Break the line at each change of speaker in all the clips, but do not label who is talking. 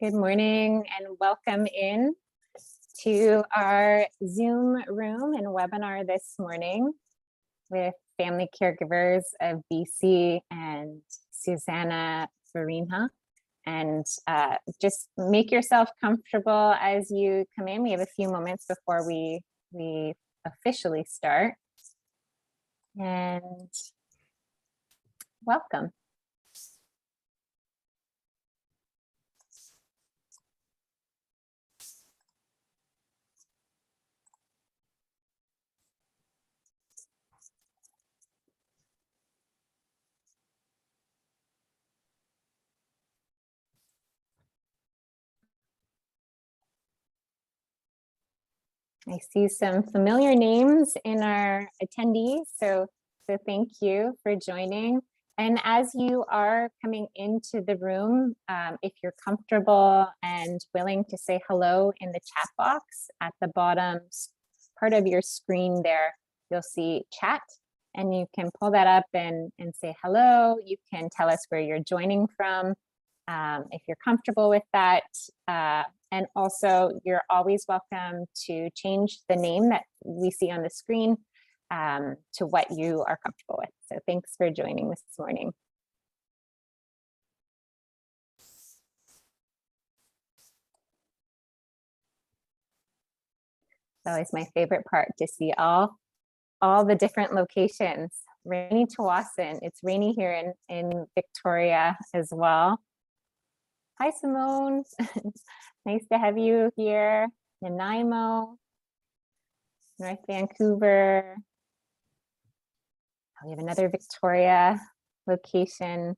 Good morning and welcome in to our Zoom room and webinar this morning with family caregivers of BC and Susanna Farina. And just make yourself comfortable as you come in. We have a few moments before we officially start. And welcome. I see some familiar names in our attendees, so thank you for joining. And as you are coming into the room, if you're comfortable and willing to say hello in the chat box at the bottom part of your screen there, you'll see chat, and you can pull that up and say hello. You can tell us where you're joining from, if you're comfortable with that. And also, you're always welcome to change the name that we see on the screen to what you are comfortable with. So thanks for joining this morning. It's always my favorite part to see all the different locations. Rainy Tawasin, it's rainy here in Victoria as well. Hi, Simone. Nice to have you here. Nanaimo, North Vancouver. We have another Victoria location.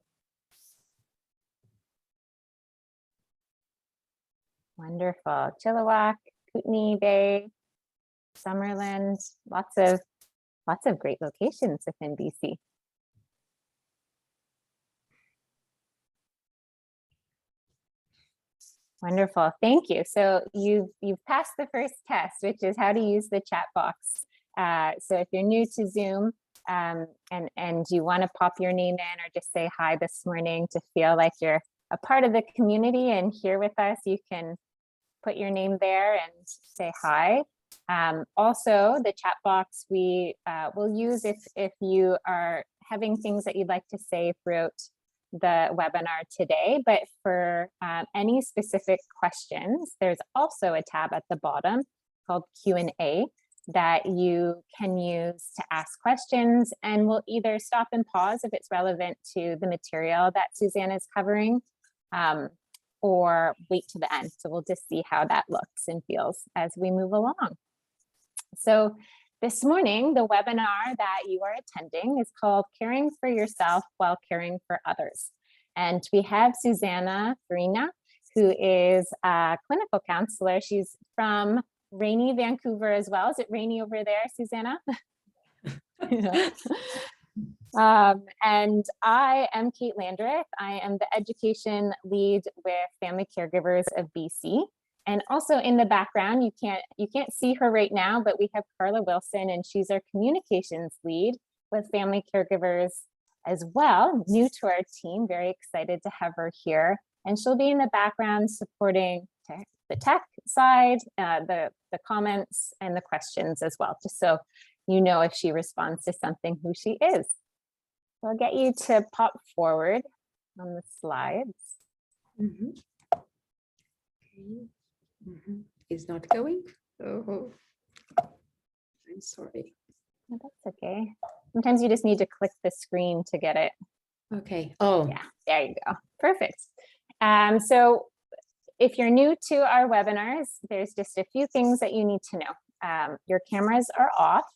Wonderful. Chilliwack, Kootenay Bay, Summerland, lots of great locations within BC. Wonderful, thank you. So you've passed the first test, which is how to use the chat box. So if you're new to Zoom and you want to pop your name in or just say hi this morning to feel like you're a part of the community and here with us, you can put your name there and say hi. Also, the chat box we will use if you are having things that you'd like to say throughout the webinar today, but for any specific questions, there's also a tab at the bottom called Q&A that you can use to ask questions, and we'll either stop and pause if it's relevant to the material that Susanna is covering, or wait to the end. So we'll just see how that looks and feels as we move along. So this morning, the webinar that you are attending is called Caring for Yourself While Caring for Others. And we have Susanna Farina, who is a clinical counselor. She's from rainy Vancouver as well. Is it rainy over there, Susanna? Yeah. And I am Kate Landreth. I am the education lead with Family Caregivers of BC. And also in the background, you can't see her right now, but we have Carla Wilson, and she's our communications lead with Family Caregivers as well, new to our team. Very excited to have her here. And she'll be in the background supporting the tech side, the comments and the questions as well, just so you know if she responds to something, who she is. So I'll get you to pop forward on the slides.
Mm-hmm. Okay. Mm-hmm. It's not going. Oh, I'm sorry.
No, that's okay. Sometimes you just need to click the screen to get it.
Okay. Oh,
yeah, there you go. Perfect. So if you're new to our webinars, there's just a few things that you need to know. Your cameras are off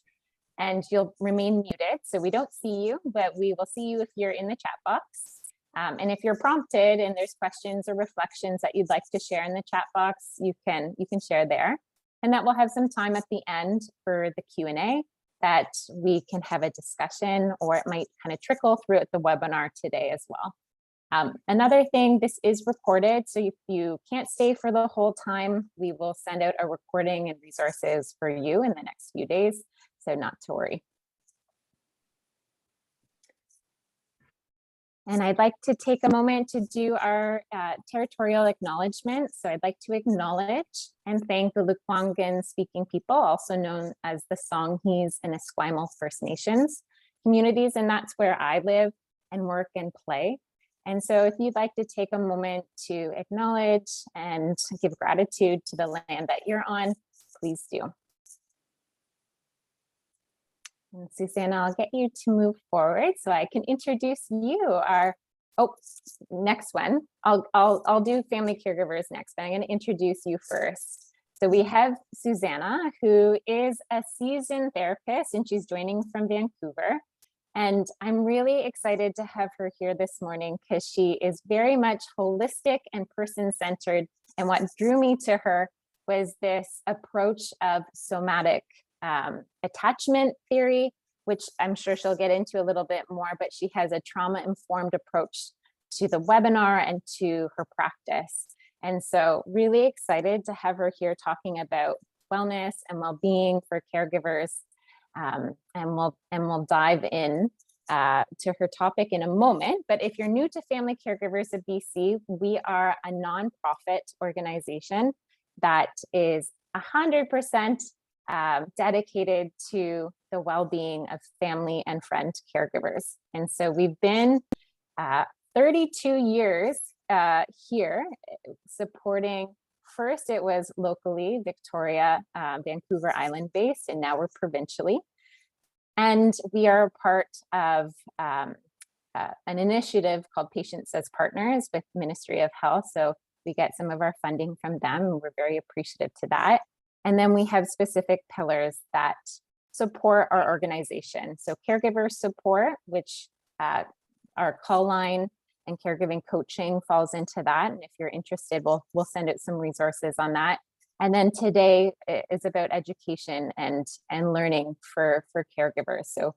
and you'll remain muted, so we don't see you, but we will see you if you're in the chat box. And if you're prompted and there's questions or reflections that you'd like to share in the chat box, you can share there. And that we'll have some time at the end for the Q&A that we can have a discussion, or it might kind of trickle throughout the webinar today as well. Another thing, this is recorded, so if you can't stay for the whole time, we will send out a recording and resources for you in the next few days, so not to worry. And I'd like to take a moment to do our territorial acknowledgement. So I'd like to acknowledge and thank the Lekwungen speaking people, also known as the Songhees and Esquimalt First Nations communities. And that's where I live and work and play. And so if you'd like to take a moment to acknowledge and give gratitude to the land that you're on, please do. And Susanna, I'll get you to move forward so I can introduce you. Next one. I'll do family caregivers next, but I'm going to introduce you first. So we have Susanna, who is a seasoned therapist, and she's joining from Vancouver. And I'm really excited to have her here this morning because she is very much holistic and person-centered. And what drew me to her was this approach of somatic attachment theory, which I'm sure she'll get into a little bit more, but she has a trauma-informed approach to the webinar and to her practice. And so really excited to have her here talking about wellness and well-being for caregivers. And we'll dive in to her topic in a moment. But if you're new to Family Caregivers of BC, we are a nonprofit organization that is 100% dedicated to the well-being of family and friend caregivers. And so we've been 32 years here supporting, first it was locally, Victoria, Vancouver Island based, and now we're provincially. And we are part of an initiative called Patients as Partners with Ministry of Health. So we get some of our funding from them, and we're very appreciative to that. And then we have specific pillars that support our organization. So caregiver support, which our call line and caregiving coaching falls into that. And if you're interested, we'll send out some resources on that. And then today is about education and learning for caregivers. So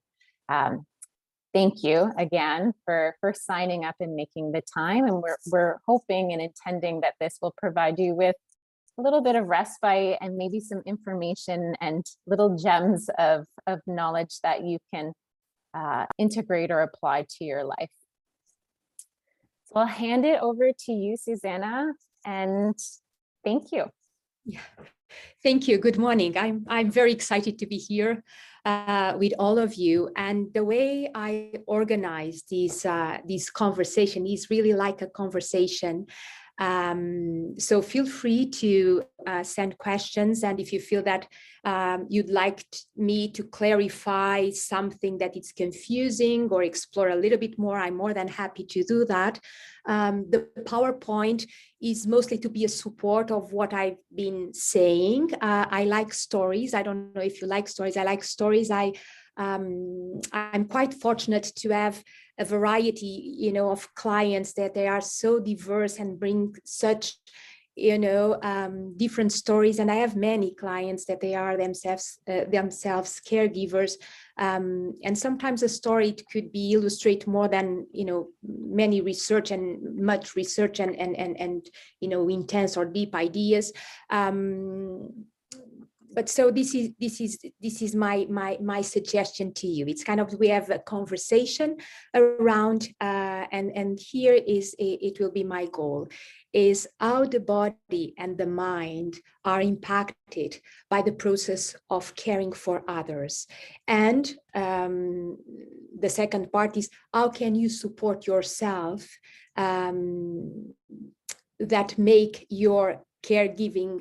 thank you again for signing up and making the time. And we're hoping and intending that this will provide you with a little bit of respite and maybe some information and little gems of knowledge that you can integrate or apply to your life. So I'll hand it over to you, Susanna, and thank you.
Yeah, thank you. Good morning. I'm very excited to be here with all of you. And the way I organize this conversation is really like a conversation. So feel free to send questions, and if you feel that you'd like me to clarify something that is confusing or explore a little bit more, I'm more than happy to do that. The PowerPoint is mostly to be a support of what I've been saying. I like stories. I don't know if you like stories. I like stories. I'm quite fortunate to have a variety, of clients that they are so diverse and bring such, different stories. And I have many clients that they are themselves caregivers. And sometimes a story could be illustrate more than, many research and much research and intense or deep ideas. But so this is my suggestion to you. It's kind of, we have a conversation around, and here it will be my goal, is how the body and the mind are impacted by the process of caring for others. And the second part is, how can you support yourself that make your caregiving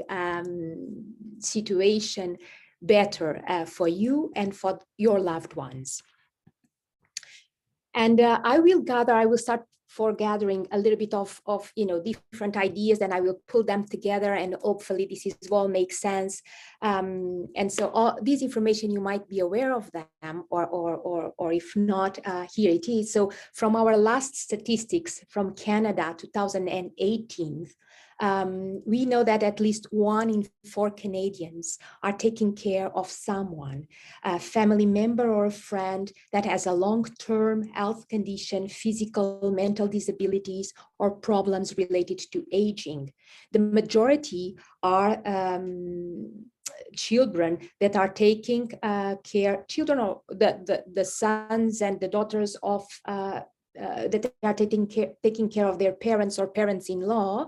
situation better for you and for your loved ones. And I will start gathering a little bit of different ideas, and I will pull them together, and hopefully this all makes sense. And so all this information, you might be aware of them, or if not, here it is. So from our last statistics from Canada, 2018, we know that at least 1 in 4 Canadians are taking care of someone, a family member or a friend that has a long-term health condition, physical, mental disabilities, or problems related to aging. The majority are children that are taking care, children or the sons and the daughters of that they are taking care of their parents or parents-in-law.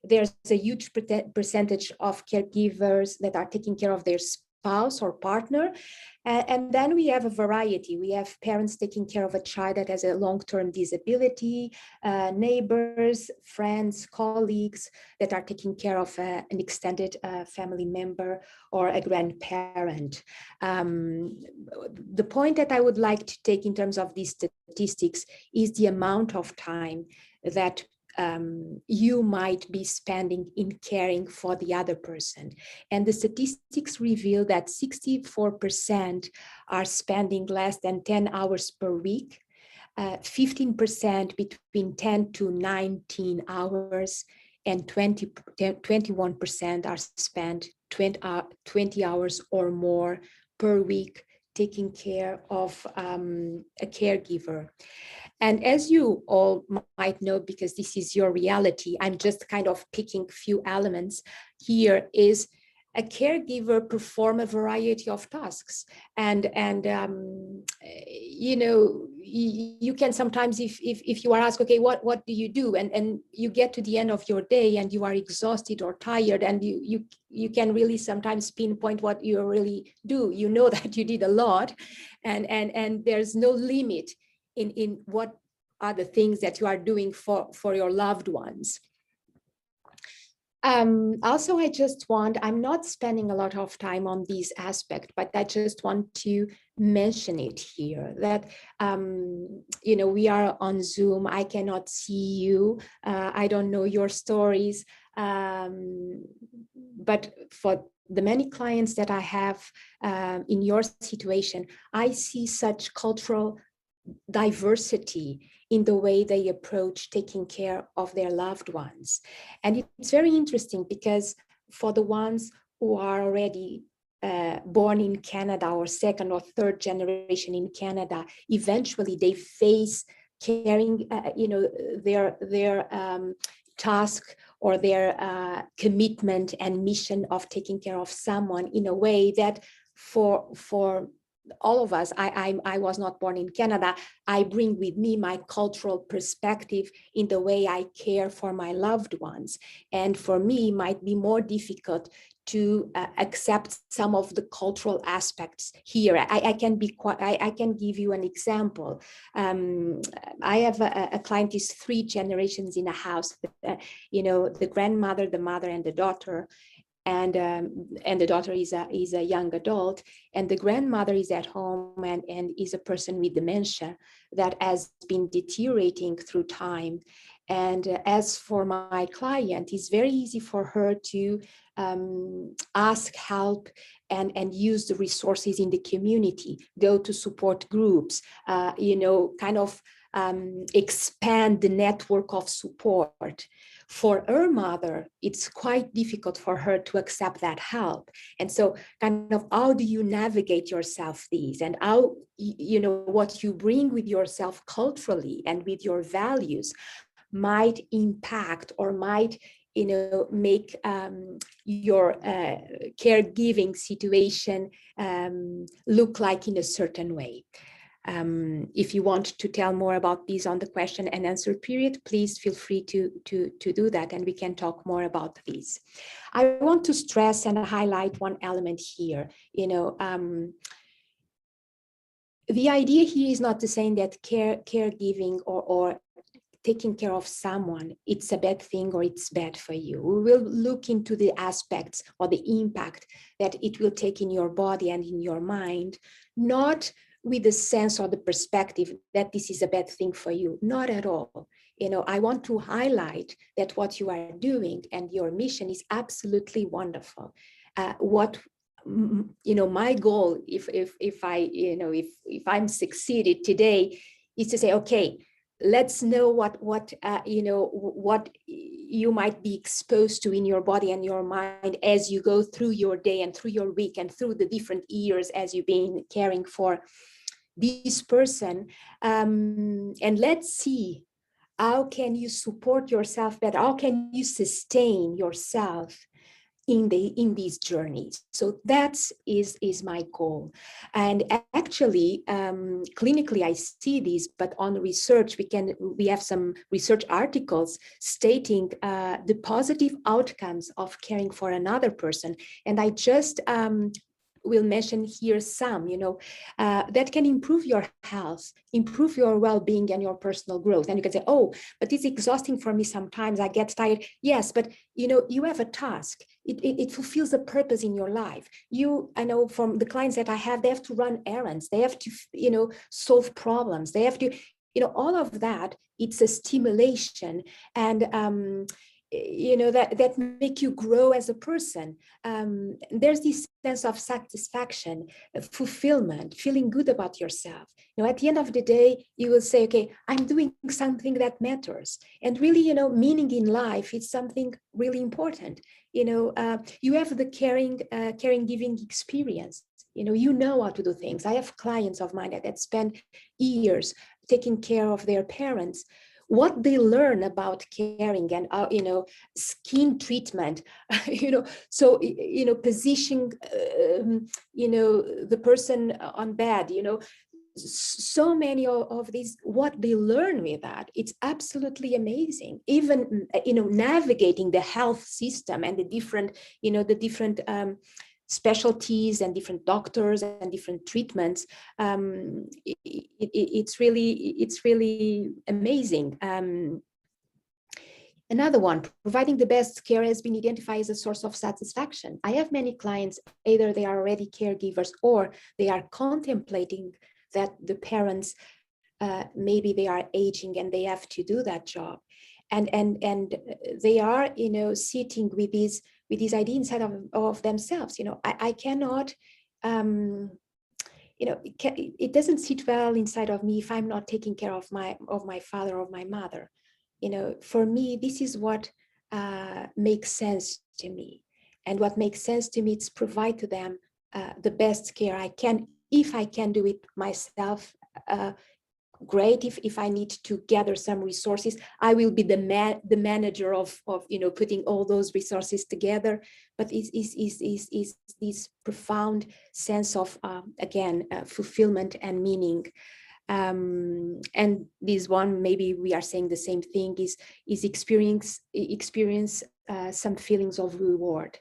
There's a huge percentage of caregivers that are taking care of their spouse or partner. And then we have a variety. We have parents taking care of a child that has a long-term disability, neighbors, friends, colleagues that are taking care of an extended family member or a grandparent. The point that I would like to take in terms of these statistics is the amount of time that you might be spending in caring for the other person. And the statistics reveal that 64% are spending less than 10 hours per week, 15% between 10 to 19 hours, and 21% are spent 20 hours or more per week taking care of a caregiver. And as you all might know, because this is your reality, I'm just kind of picking few elements here, is a caregiver perform a variety of tasks. And you know, you can sometimes, if you are asked, okay, what do you do? And you get to the end of your day and you are exhausted or tired, and you can really sometimes pinpoint what you really do. You know that you did a lot, and there's no limit in what are the things that you are doing for your loved ones. Also, I'm not spending a lot of time on this aspect, but I just want to mention it here that, you know, we are on Zoom. I cannot see you. I don't know your stories. But for the many clients that I have in your situation, I see such cultural diversity in the way they approach taking care of their loved ones. And it's very interesting because for the ones who are already born in Canada or second or third generation in Canada, eventually they face caring, you know, their task or their commitment and mission of taking care of someone in a way that for all of us, I was not born in Canada. I bring with me my cultural perspective in the way I care for my loved ones. And for me, it might be more difficult to accept some of the cultural aspects here. I can give you an example. I have a client is 3 generations in a house. You know, the grandmother, the mother, and the daughter. And the daughter is a young adult, and the grandmother is at home and is a person with dementia that has been deteriorating through time. And as for my client, it's very easy for her to ask help and use the resources in the community, go to support groups, you know, kind of expand the network of support. For her mother, it's quite difficult for her to accept that help. And so kind of how do you navigate yourself these, and how, you know, what you bring with yourself culturally and with your values might impact or might, you know, make your caregiving situation look like in a certain way. If you want to tell more about these on the question and answer period, please feel free to do that, and we can talk more about these. I want to stress and highlight one element here. You know, the idea here is not to say that caregiving or taking care of someone, it's a bad thing or it's bad for you. We will look into the aspects or the impact that it will take in your body and in your mind, not with the sense or the perspective that this is a bad thing for you, not at all. You know, I want to highlight that what you are doing and your mission is absolutely wonderful. You know, my goal, if I'm succeeded today, is to say, okay, let's know what you know, what you might be exposed to in your body and your mind as you go through your day and through your week and through the different years as you've been caring for this person. And let's see, how can you support yourself better? How can you sustain yourself in these journeys. So that is my goal. And actually, clinically, I see this, but on research, we have some research articles stating the positive outcomes of caring for another person. And I just will mention here some, that can improve your health, improve your well-being and your personal growth. And you can say, oh, but it's exhausting for me sometimes, I get tired. Yes, but you have a task. It fulfills a purpose in your life. I know from the clients that I have, they have to run errands, they have to, solve problems, they have to, all of that. It's a stimulation, and that make you grow as a person. There's this sense of satisfaction, fulfillment, feeling good about yourself. At the end of the day, you will say, okay, I'm doing something that matters. And really, meaning in life is something really important. You have the caregiving experience. You know how to do things. I have clients of mine that spend years taking care of their parents. What they learn about caring and skin treatment, so positioning the person on bed, so many of these, what they learn with that, it's absolutely amazing. Even navigating the health system and the different specialties and different doctors and different treatments. It's really amazing. Another one, providing the best care has been identified as a source of satisfaction. I have many clients, either they are already caregivers or they are contemplating that the parents, maybe they are aging and they have to do that job. And they are, sitting with this idea inside of themselves. I cannot, it doesn't sit well inside of me if I'm not taking care of my father or my mother. For me, this is what makes sense to me. And what makes sense to me is provide to them the best care I can. If I can do it myself, great. If I need to gather some resources, I will be the manager of putting all those resources together. But is this profound sense of again fulfillment and meaning. And this one, maybe we are saying the same thing, is experience some feelings of reward.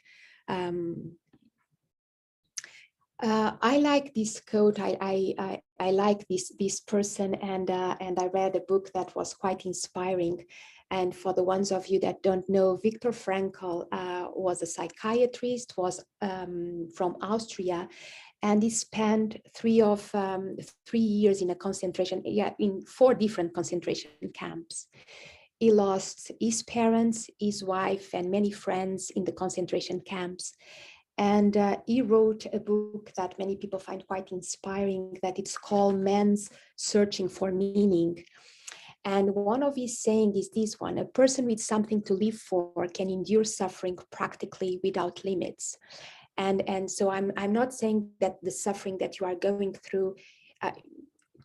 I like this quote. I like this person, and I read a book that was quite inspiring. And for the ones of you that don't know, Viktor Frankl was a psychiatrist, was from Austria, and he spent 3 years in a concentration, in 4 different concentration camps. He lost his parents, his wife, and many friends in the concentration camps. And he wrote a book that many people find quite inspiring, that it's called Man's Searching for Meaning. And one of his saying is this one: a person with something to live for can endure suffering practically without limits. And so I'm not saying that the suffering that you are going through,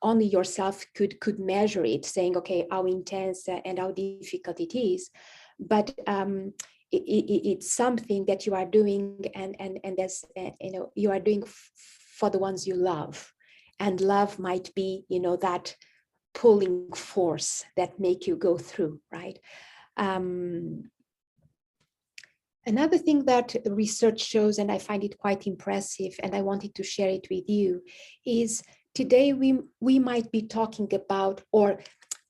only yourself could measure it, saying, okay, how intense and how difficult it is. But it's something that you are doing, and that's you are doing for the ones you love, and love might be that pulling force that make you go through, right? Another thing that research shows, and I find it quite impressive, and I wanted to share it with you, is today we might be talking about, or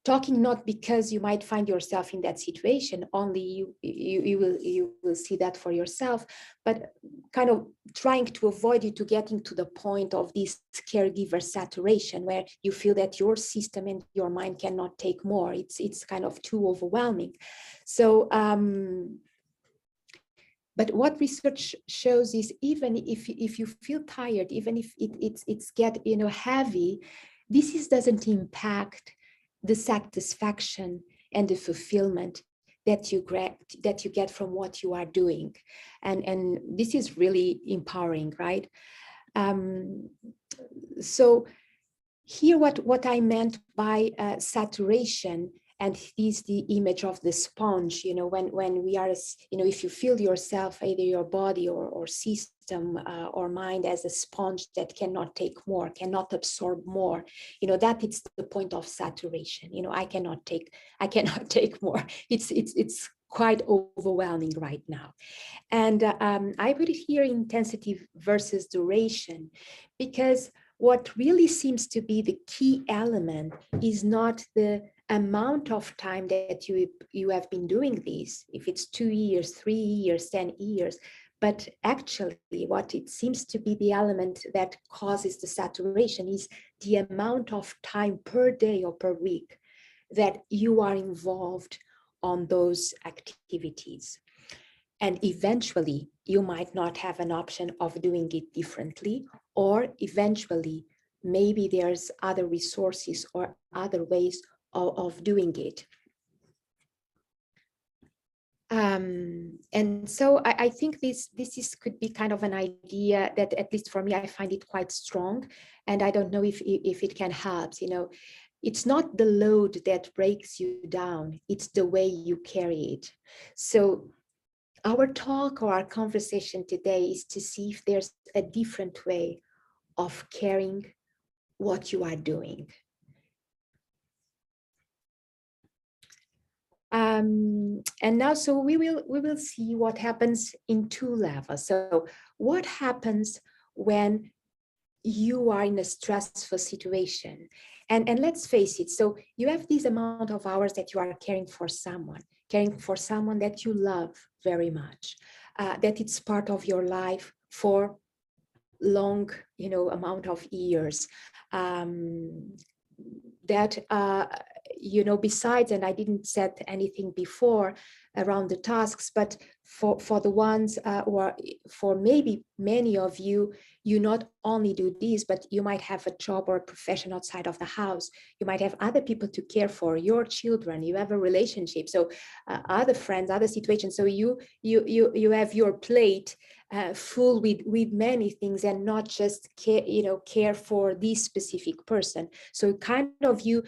talking not because you might find yourself in that situation, only you will see that for yourself, but kind of trying to avoid you to getting to the point of this caregiver saturation, where you feel that your system and your mind cannot take more. It's kind of too overwhelming. So but what research shows is, even if you feel tired, even if it's get heavy, this doesn't impact the satisfaction and the fulfillment that you get from what you are doing, and this is really empowering, right? So here, what I meant by saturation, And this the image of the sponge, when we are, if you feel yourself, either your body or system or mind, as a sponge that cannot take more, cannot absorb more, that it's the point of saturation. I cannot take more. It's quite overwhelming right now. And I put it here, intensity versus duration, because what really seems to be the key element is not the amount of time that you have been doing this, if it's 2 years, 3 years, 10 years, but actually what it seems to be the element that causes the saturation is the amount of time per day or per week that you are involved on those activities. And eventually you might not have an option of doing it differently, or eventually maybe there's other resources or other ways of doing it. And so I think this could be kind of an idea that, at least for me, I find it quite strong. And I don't know if it can help. It's not the load that breaks you down, it's the way you carry it. So our talk or our conversation today is to see if there's a different way of carrying what you are doing. And now, so we will see what happens in 2 levels. So what happens when you are in a stressful situation? And let's face it, so you have this amount of hours that you are caring for someone that you love very much, that it's part of your life for long, amount of years, that besides, and I didn't set anything before around the tasks, but for the ones or for maybe many of you, you not only do this, but you might have a job or a profession outside of the house. You might have other people to care for, your children, you have a relationship, so other friends, other situations. So you have your plate full with many things, and not just care for this specific person. So kind of you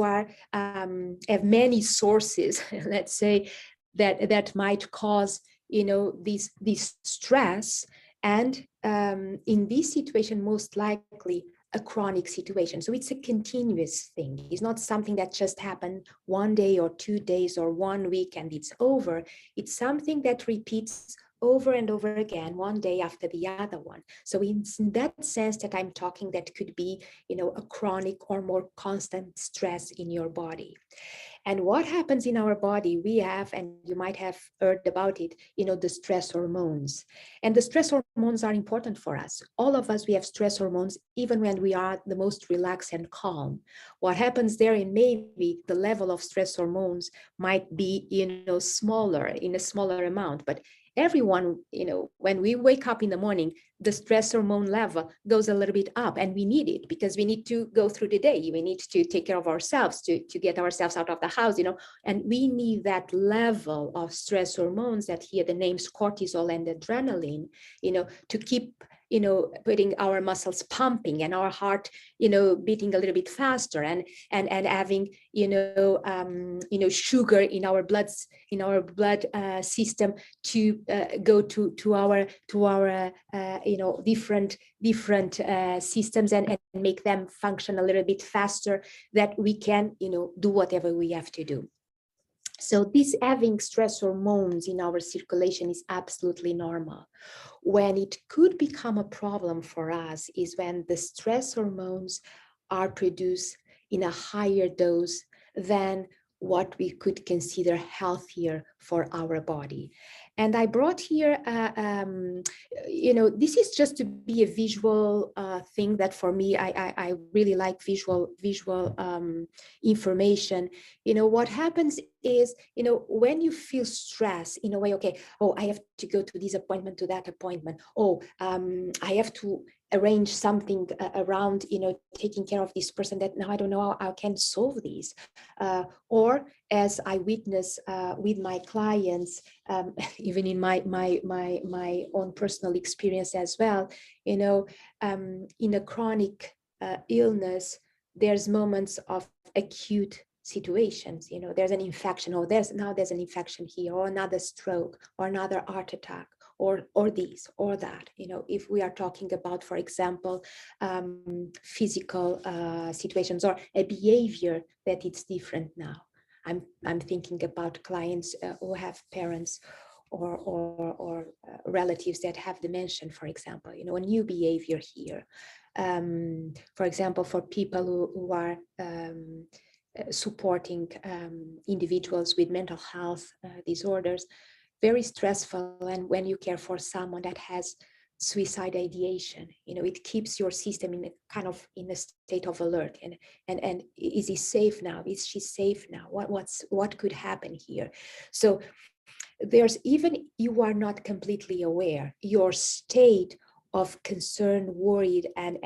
are have many sources, let's say, that might cause this stress, and in this situation, most likely a chronic situation. So it's a continuous thing. It's not something that just happened 1 day or 2 days or 1 week and it's over. It's something that repeats over and over again, one day after the other one. So in that sense that I'm talking, that could be, a chronic or more constant stress in your body. And what happens in our body, we have, and you might have heard about it, the stress hormones. And the stress hormones are important for us. All of us, we have stress hormones, even when we are the most relaxed and calm. What happens there, in maybe the level of stress hormones might be, smaller, in a smaller amount, but everyone, when we wake up in the morning, the stress hormone level goes a little bit up, and we need it because we need to go through the day. We need to take care of ourselves, to get ourselves out of the house, and we need that level of stress hormones, that here the names cortisol and adrenaline, to keep putting our muscles pumping and our heart, beating a little bit faster, and having, sugar in our blood system to go to our different systems, and make them function a little bit faster, that we can, do whatever we have to do. So this having stress hormones in our circulation is absolutely normal. When it could become a problem for us is when the stress hormones are produced in a higher dose than what we could consider healthier for our body. And I brought here, this is just to be a visual thing that for me, I really like visual information. What happens is, when you feel stress in a way, okay, oh, I have to go to this appointment, to that appointment. Oh, I have to arrange something around, taking care of this person that now I don't know how I can solve these. Or as I witness with my clients, even in my own personal experience as well, in a chronic illness, there's moments of acute situations. There's an infection, or there's an infection here, or another stroke, or another heart attack, or this or that. If we are talking about, for example, physical situations, or a behavior that it's different now. I'm thinking about clients who have parents or relatives that have dementia, for example. A new behavior here. For example, for people who are supporting individuals with mental health disorders, very stressful. And when you care for someone that has suicide ideation, it keeps your system in a state of alert. And is he safe now? Is she safe now? What could happen here? So there's, even you are not completely aware, your state of concern, worried, and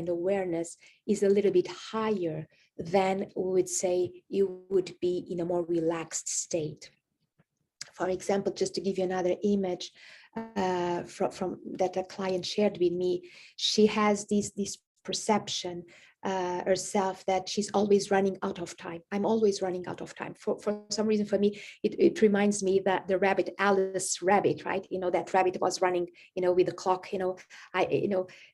awareness is a little bit higher than we would say you would be in a more relaxed state. For example, just to give you another image from that a client shared with me, she has this perception herself that she's always running out of time. I'm always running out of time. For some reason, for me, it reminds me that the rabbit, Alice Rabbit, right? That rabbit was running, with the clock,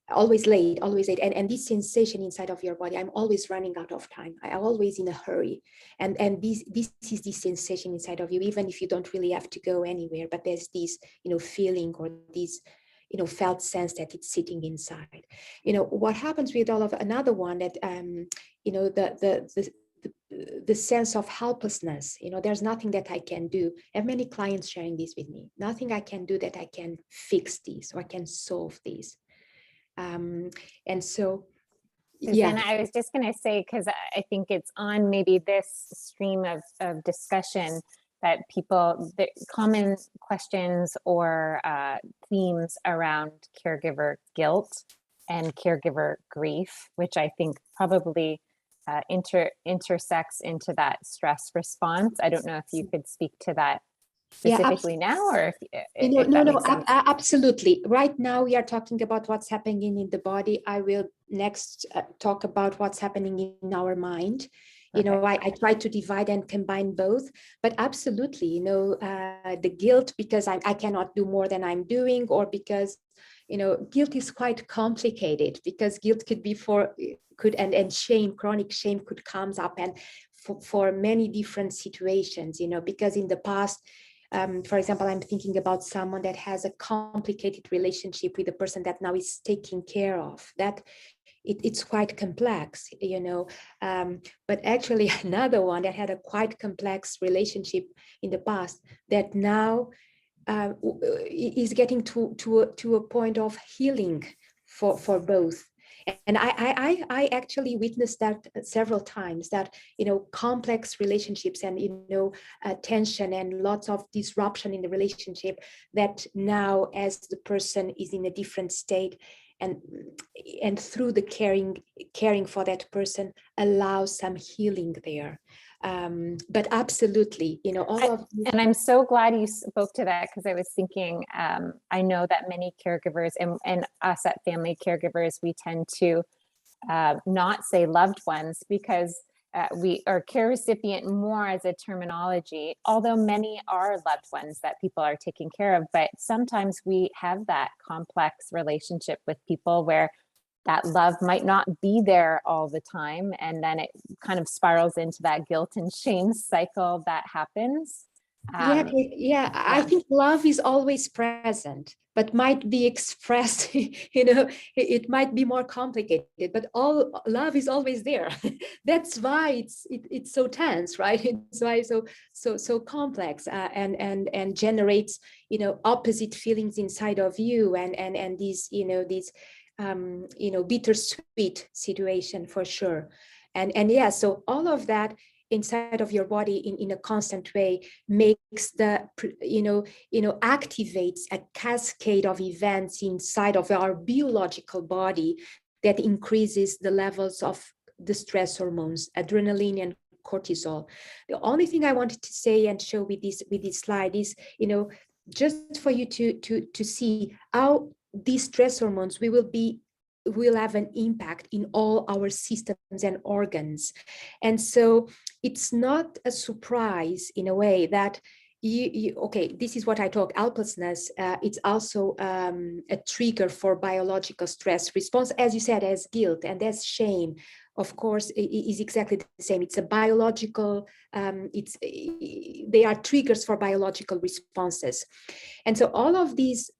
always late, always late. And this sensation inside of your body, I'm always running out of time. I'm always in a hurry. And this is this sensation inside of you, even if you don't really have to go anywhere, but there's this, feeling, or this, felt sense that it's sitting inside. What happens with all of another one that, the sense of helplessness, there's nothing that I can do. I have many clients sharing this with me. Nothing I can do that I can fix this, or I can solve this. And so,
Susanna,
yeah.
I was just going to say, because I think it's on maybe this stream of discussion that people, the common questions or themes around caregiver guilt and caregiver grief, which I think probably intersects into that stress response. I don't know if you could speak to that specifically now, or if that makes sense.
Absolutely. Right now we are talking about what's happening in the body. I will next talk about what's happening in our mind. I try to divide and combine both, but absolutely, the guilt because I cannot do more than I'm doing, or because, guilt is quite complicated, because guilt could be and shame, chronic shame could comes up, and for many different situations, because in the past, for example, I'm thinking about someone that has a complicated relationship with the person that now is taking care of. That it's quite complex, but actually another one that had a quite complex relationship in the past that now is getting to a point of healing for both. And I actually witnessed that several times, that, complex relationships and, tension and lots of disruption in the relationship, that now as the person is in a different state, and through the caring for that person allows some healing there. But absolutely, all of these.
And I'm so glad you spoke to that, because I was thinking, I know that many caregivers and us at Family Caregivers, we tend to not say loved ones, because we are care recipient more as a terminology, although many are loved ones that people are taking care of. But sometimes we have that complex relationship with people where that love might not be there all the time. And then it kind of spirals into that guilt and shame cycle that happens.
I think love is always present, but might be expressed, it might be more complicated, but all love is always there. That's why it's so tense, right? It's why so complex, and generates, opposite feelings inside of you, and these, these bittersweet situation for sure. And yeah, so all of that inside of your body in a constant way makes activates a cascade of events inside of our biological body that increases the levels of the stress hormones, adrenaline and cortisol. The only thing I wanted to say and show with this slide is, just for you to see how these stress hormones, we will be will have an impact in all our systems and organs. And so it's not a surprise in a way that okay, this is what I talk, helplessness. It's also a trigger for biological stress response, as you said, as guilt and as shame. Of course, is exactly the same. It's a biological, they are triggers for biological responses. And so all of these,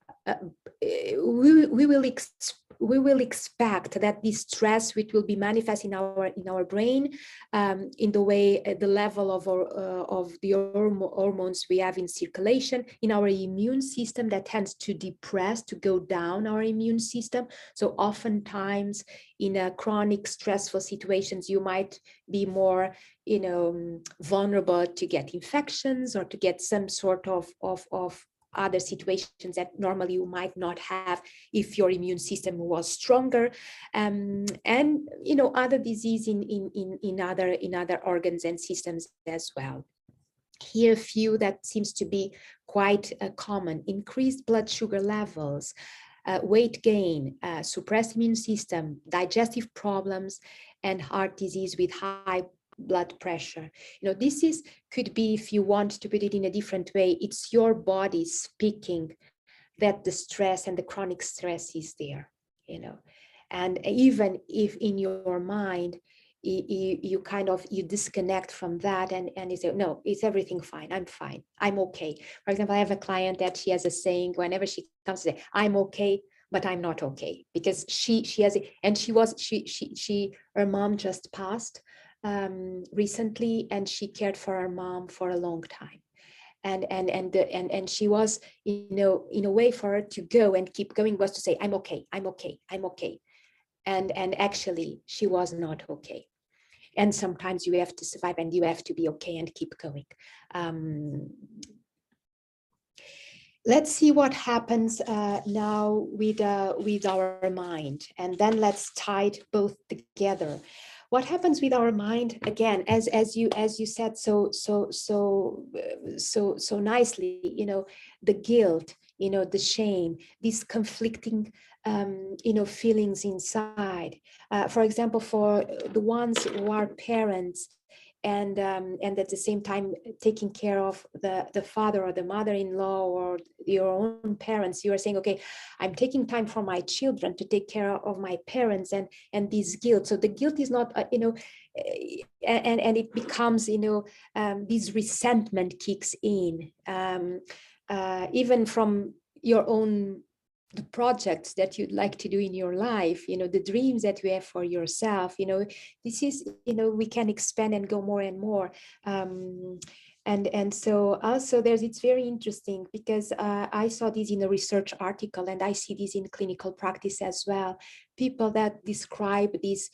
we will expect that this stress, which will be manifest in our brain, in the way, the level of the hormones we have in circulation, in our immune system, that tends to depress, to go down our immune system. So oftentimes in a chronic stressful situations, you might be more, vulnerable to get infections or to get some sort of other situations that normally you might not have if your immune system was stronger, and other disease in other organs and systems as well. Here, a few that seems to be quite common: increased blood sugar levels, weight gain, suppressed immune system, digestive problems, and heart disease with high blood pressure. This could be, if you want to put it in a different way, it's your body speaking that the stress and the chronic stress is there, and even if in your mind you disconnect from that, and you say, no, it's everything fine, I'm fine, I'm okay. For example, I have a client that she has a saying whenever she comes to say, I'm okay, but I'm not okay, because she has it, and her mom just passed recently, and she cared for her mom for a long time, and she was, in a way for her to go and keep going was to say, I'm okay, I'm okay, I'm okay, and actually she was not okay. And sometimes you have to survive and you have to be okay and keep going. Let's see what happens now with our mind, and then let's tie it both together. What happens with our mind, again, as you said so nicely, the guilt, the shame, these conflicting feelings inside. For example, for the ones who are parents, and at the same time taking care of the father or the mother-in-law or your own parents, you are saying, okay, I'm taking time for my children to take care of my parents, and this guilt. So the guilt is not, and it becomes, this resentment kicks in, even from your own, the projects that you'd like to do in your life, the dreams that you have for yourself, this is, we can expand and go more and more. And so also it's very interesting, because I saw this in a research article, and I see this in clinical practice as well. People that describe this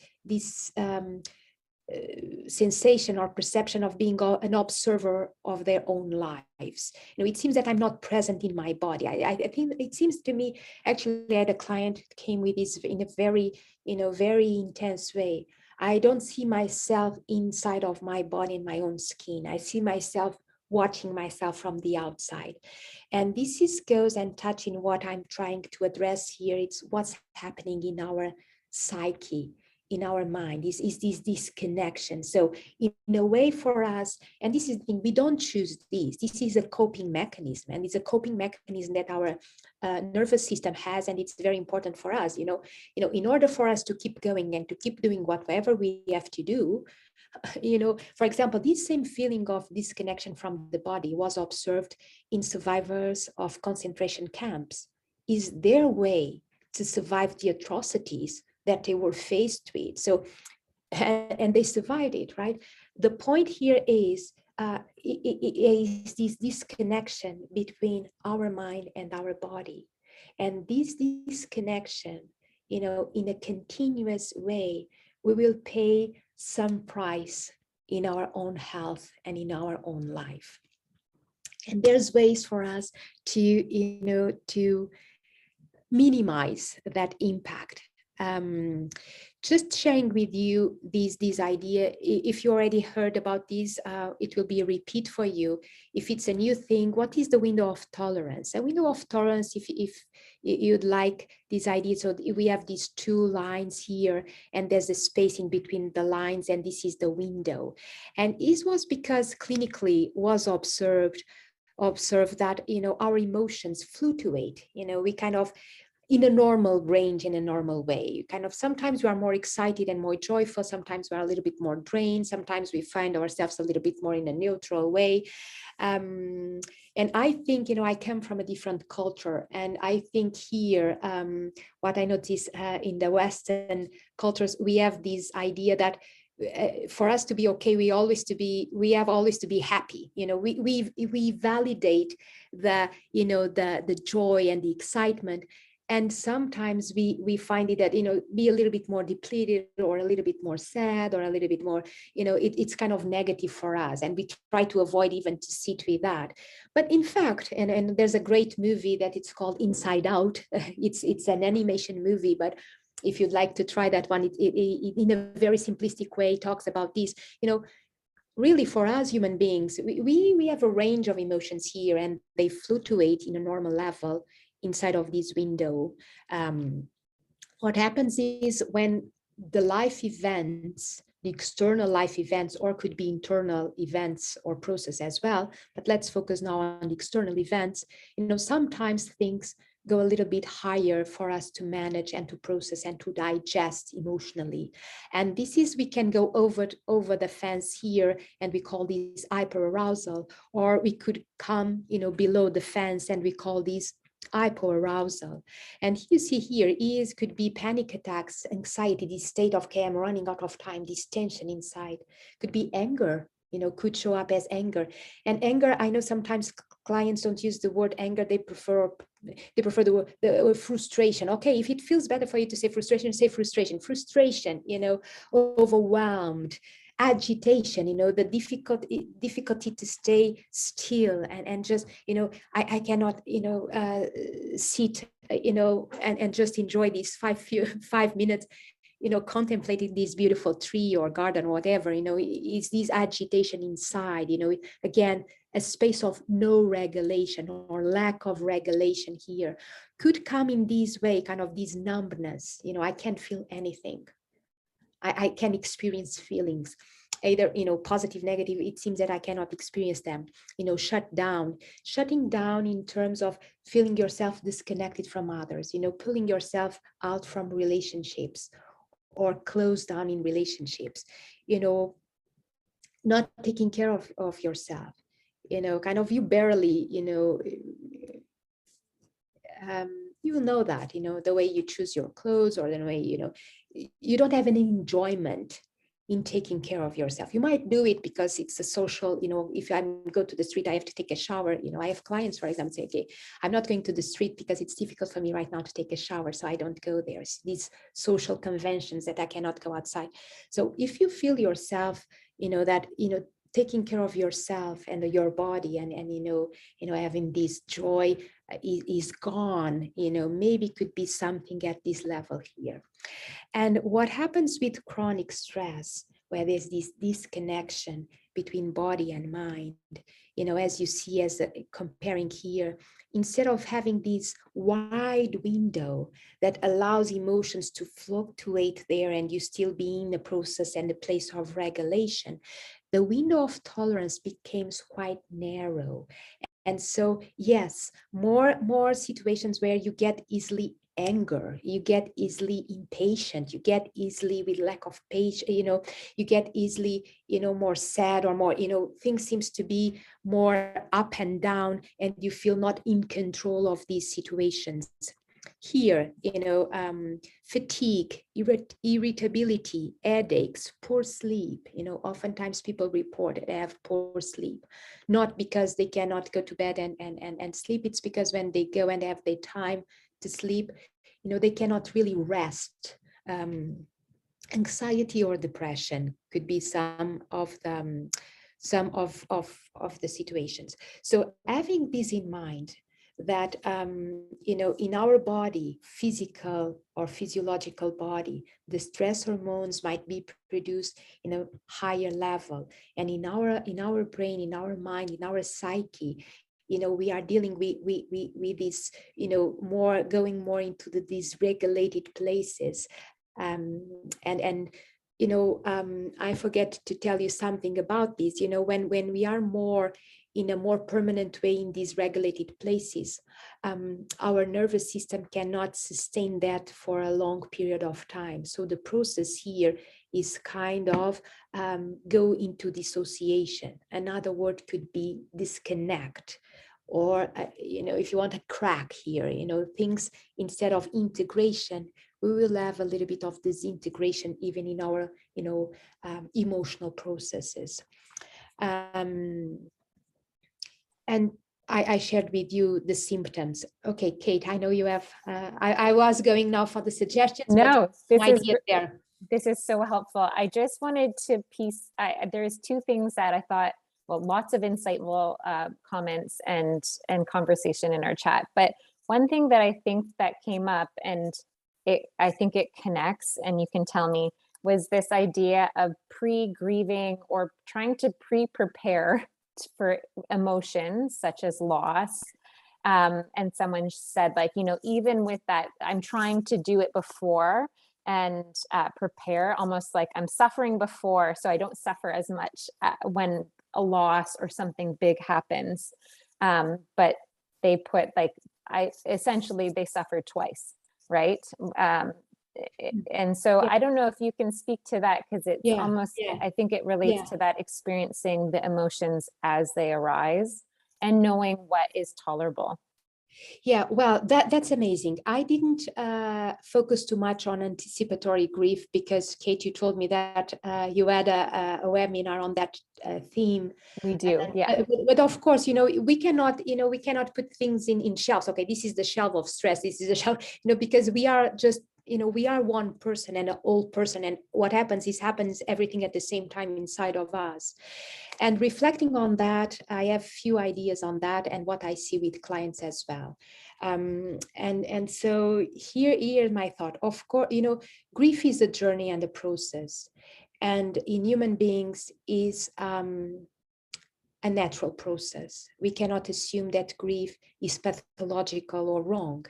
sensation or perception of being an observer of their own lives. It seems that I'm not present in my body. I think it seems to me, actually, I had a client that came with this in a very, very intense way. I don't see myself inside of my body in my own skin. I see myself watching myself from the outside. And this goes and touching what I'm trying to address here. It's what's happening in our psyche, in our mind, is this disconnection. So in a way for us, and this is the thing, we don't choose this is a coping mechanism, and it's a coping mechanism that our nervous system has, and it's very important for us, in order for us to keep going and to keep doing whatever we have to do. For example, this same feeling of disconnection from the body was observed in survivors of concentration camps. Is their way to survive the atrocities that they were faced with. So, and they survived it, right? The point here is this disconnection between our mind and our body. And this disconnection, in a continuous way, we will pay some price in our own health and in our own life. And there's ways for us to, to minimize that impact. Just sharing with you these idea. If you already heard about these, it will be a repeat for you. If it's a new thing, what is the window of tolerance? A window of tolerance, if you'd like these ideas, so we have these two lines here, and there's a space in between the lines, and this is the window. And this was because clinically was observed that, our emotions fluctuate. We kind of in a normal range, in a normal way. Kind of sometimes we are more excited and more joyful, sometimes we are a little bit more drained, sometimes we find ourselves a little bit more in a neutral way. And I think, I come from a different culture, and I think here, what I notice in the Western cultures, we have this idea that for us to be okay, we have always to be happy. We validate the joy and the excitement. And sometimes we find it that, be a little bit more depleted, or a little bit more sad, or a little bit more, it's kind of negative for us. And we try to avoid even to sit with that. But in fact, and there's a great movie that it's called Inside Out. It's an animation movie, but if you'd like to try that one, it in a very simplistic way talks about this. Really, for us human beings, we have a range of emotions here, and they fluctuate in a normal level inside of this window. What happens is when the life events, the external life events, or could be internal events or process as well, but let's focus now on the external events. Sometimes things go a little bit higher for us to manage and to process and to digest emotionally. And this is, we can go over the fence here, and we call this hyperarousal, or we could come, below the fence, and we call this hypoarousal. And you see here could be panic attacks, anxiety, this state of, okay, I'm running out of time, this tension inside. Could be anger, could show up as anger. And anger, I know sometimes clients don't use the word anger, they prefer the word frustration. Okay, if it feels better for you to say frustration, say frustration. Frustration, overwhelmed, agitation, the difficulty to stay still, and just, I cannot, sit, and just enjoy these 5 minutes, contemplating this beautiful tree or garden, whatever, is this agitation inside, again, a space of no regulation or lack of regulation here could come in this way, kind of this numbness, I can't feel anything. I can experience feelings, either, positive, negative. It seems that I cannot experience them, shutting down in terms of feeling yourself disconnected from others, pulling yourself out from relationships, or closed down in relationships, not taking care of yourself, kind of, you barely, you know that, the way you choose your clothes, or the way, you don't have any enjoyment in taking care of yourself. You might do it because it's a social, if I go to the street, I have to take a shower. I have clients, for example, say, okay, I'm not going to the street because it's difficult for me right now to take a shower, so I don't go there. It's these social conventions that I cannot go outside. So if you feel yourself, that, taking care of yourself and your body, and having this joy is gone, maybe could be something at this level here. And what happens with chronic stress, where there's this disconnection between body and mind, as you see, as comparing here, instead of having this wide window that allows emotions to fluctuate there, and you still be in the process and the place of regulation, the window of tolerance becomes quite narrow. And so, yes, more situations where you get easily anger, you get easily impatient, you get easily with lack of patience, you get easily, more sad, or more, things seems to be more up and down, and you feel not in control of these situations. Here, fatigue, irritability, headaches, poor sleep. Oftentimes people report that they have poor sleep, not because they cannot go to bed and sleep. It's because when they go and have their time to sleep, they cannot really rest. Anxiety or depression could be some of the situations. So having this in mind, that, in our body, physical or physiological body, the stress hormones might be produced in a higher level. And in our brain, in our mind, in our psyche, we are dealing with this, more going more into the dysregulated places. And I forget to tell you something about this. When we are more in a more permanent way in these regulated places, our nervous system cannot sustain that for a long period of time. So the process here is kind of go into dissociation. Another word could be disconnect. Or, if you want a crack here, things, instead of integration, we will have a little bit of disintegration even in our, emotional processes. And I shared with you the symptoms. Okay, Kate, I know you have, I was going now for the suggestions,
No,
but idea there.
This is so helpful. I just wanted to there's two things that I thought, well, lots of insightful comments and conversation in our chat. But one thing that I think that came up, and I think it connects, and you can tell me, was this idea of pre-grieving or trying to pre-prepare for emotions such as loss. And someone said, like, even with that, I'm trying to do it before and prepare, almost like I'm suffering before, so I don't suffer as much when a loss or something big happens. But they put, like, essentially they suffered twice, right? And so I don't know if you can speak to that, because it's almost, I think it relates to that, experiencing the emotions as they arise and knowing what is tolerable.
Yeah, well, that's amazing. I didn't focus too much on anticipatory grief because, Kate, you told me that you had a webinar on that theme.
We do, yeah.
But of course, we cannot put things in shelves. Okay, this is the shelf of stress. This is the shelf, because we are just, we are one person and an old person, and what happens everything at the same time inside of us. And reflecting on that, I have few ideas on that and what I see with clients as well. And so here's my thought. Of course, grief is a journey and a process, and in human beings is a natural process. We cannot assume that grief is pathological or wrong.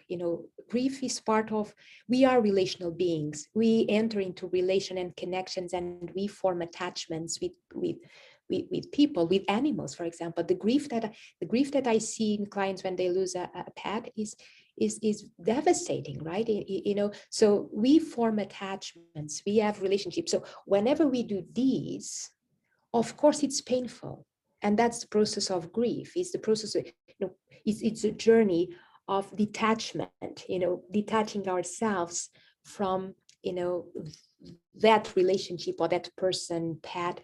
Grief is part of, we are relational beings. We enter into relation and connections, and we form attachments with people, with animals, for example. The grief that I see in clients when they lose a pet is devastating, right? So we form attachments, we have relationships. So whenever we do these, of course it's painful. And that's the process of grief. It's the process of, it's a journey of detachment, detaching ourselves from, that relationship or that person, pet.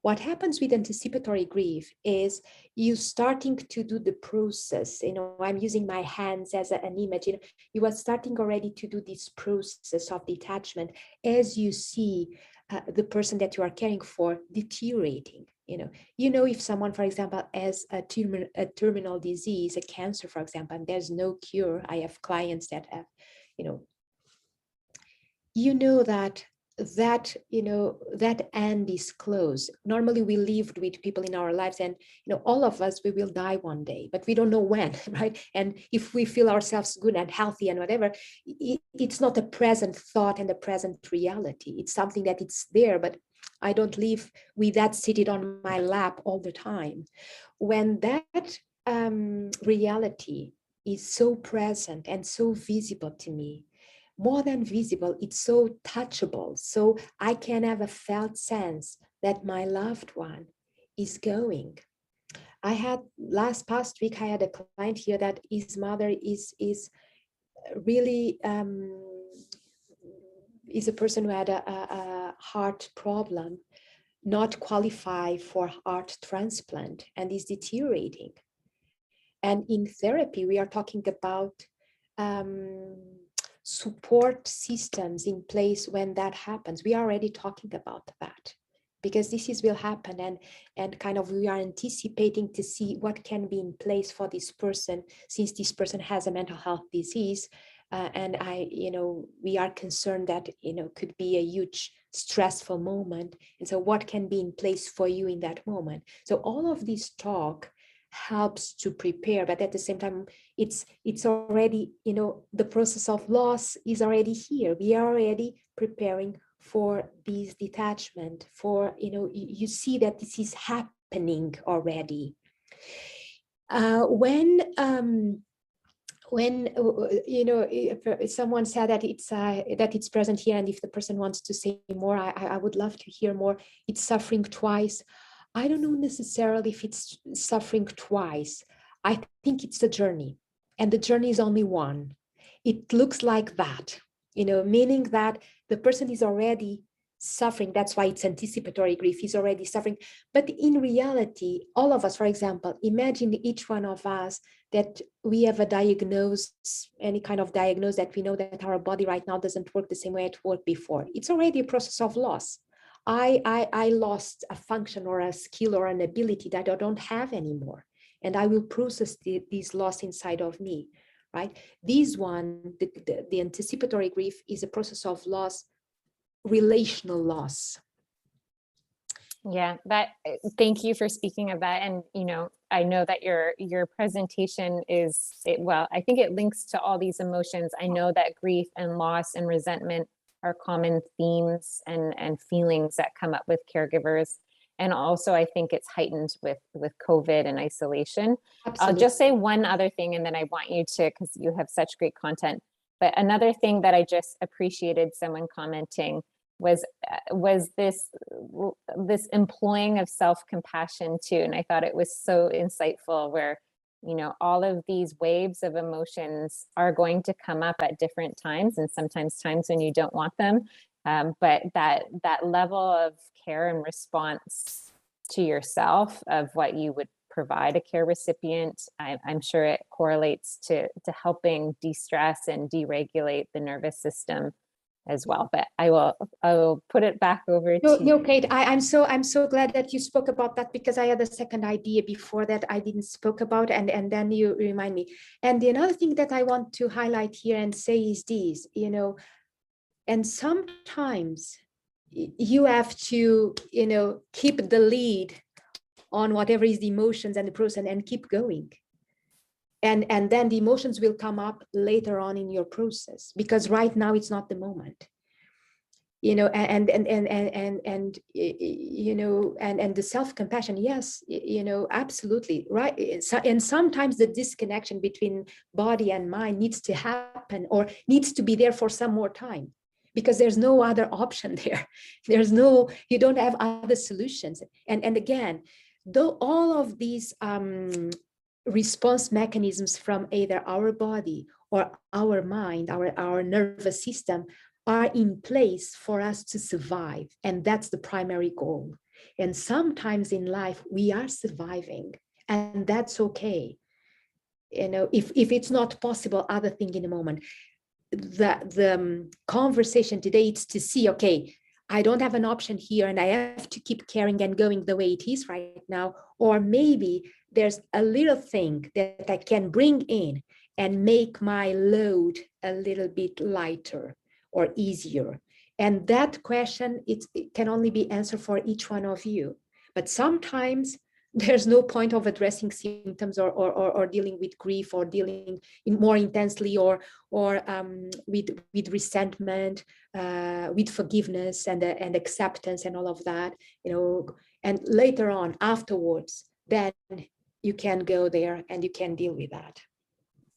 What happens with anticipatory grief is you starting to do the process. I'm using my hands as an image. You are starting already to do this process of detachment as you see the person that you are caring for deteriorating. If someone, for example, has a terminal disease, a cancer, for example, and there's no cure. I have clients that have, that end is close. Normally we lived with people in our lives, and all of us, we will die one day, but we don't know when, right? And if we feel ourselves good and healthy and whatever, it's not a present thought and a present reality. It's something that it's there, but I don't live with that seated on my lap all the time. When that reality is so present and so visible to me, more than visible, it's so touchable. So I can have a felt sense that my loved one is going. I had past week, I had a client here that his mother is really, is a person who had a heart problem, not qualify for heart transplant, and is deteriorating. And in therapy, we are talking about support systems in place when that happens. We are already talking about that. because will happen, and kind of we are anticipating to see what can be in place for this person, since this person has a mental health disease. And we are concerned that, could be a huge stressful moment. And so what can be in place for you in that moment? So all of this talk helps to prepare, but at the same time, it's already, the process of loss is already here. We are already preparing for this detachment, for, you see that this is happening already. When if someone said that it's present here, and if the person wants to say more, I would love to hear more. It's suffering twice. I don't know necessarily if it's suffering twice. I think it's a journey, and the journey is only one. It looks like that, meaning that the person is already suffering. That's why it's anticipatory grief. He's already suffering. But in reality, all of us, for example, imagine each one of us that we have a diagnosis, any kind of diagnosis, that we know that our body right now doesn't work the same way it worked before. It's already a process of loss. I lost a function or a skill or an ability that I don't have anymore. And I will process this loss inside of me, right? This one, the anticipatory grief, is a process of loss, relational loss.
Yeah, thank you for speaking of that. And, I know that your presentation well, I think it links to all these emotions. I know that grief and loss and resentment are common themes and feelings that come up with caregivers. And also, I think it's heightened with COVID and isolation.
Absolutely.
I'll just say one other thing, and then I want you to, because you have such great content. But another thing that I just appreciated someone commenting was this employing of self-compassion too. And I thought it was so insightful, where, all of these waves of emotions are going to come up at different times, and sometimes times when you don't want them. But that level of care and response to yourself of what you would provide a care recipient, I'm sure it correlates to helping de-stress and deregulate the nervous system as well. But I will put it back over to you.
No, Kate, I'm so glad that you spoke about that, because I had a second idea before that I didn't spoke about, and then you remind me. And the another thing that I want to highlight here and say is this, and sometimes you have to, keep the lead on whatever is the emotions and the process, and keep going. And then the emotions will come up later on in your process, because right now it's not the moment. And the self-compassion, yes, absolutely right. And sometimes the disconnection between body and mind needs to happen, or needs to be there for some more time, because there's no other option there. You don't have other solutions. And again, though all of these response mechanisms from either our body or our mind, our nervous system, are in place for us to survive. And that's the primary goal. And sometimes in life, we are surviving, and that's okay. If it's not possible, other thing in a moment. The conversation today is to see, okay, I don't have an option here, and I have to keep caring and going the way it is right now. Or maybe there's a little thing that I can bring in and make my load a little bit lighter or easier. And that question, it can only be answered for each one of you. But sometimes there's no point of addressing symptoms or dealing with grief, or dealing more intensely or with resentment, with forgiveness and acceptance and all of that, and later on, afterwards, then you can go there and you can deal with that.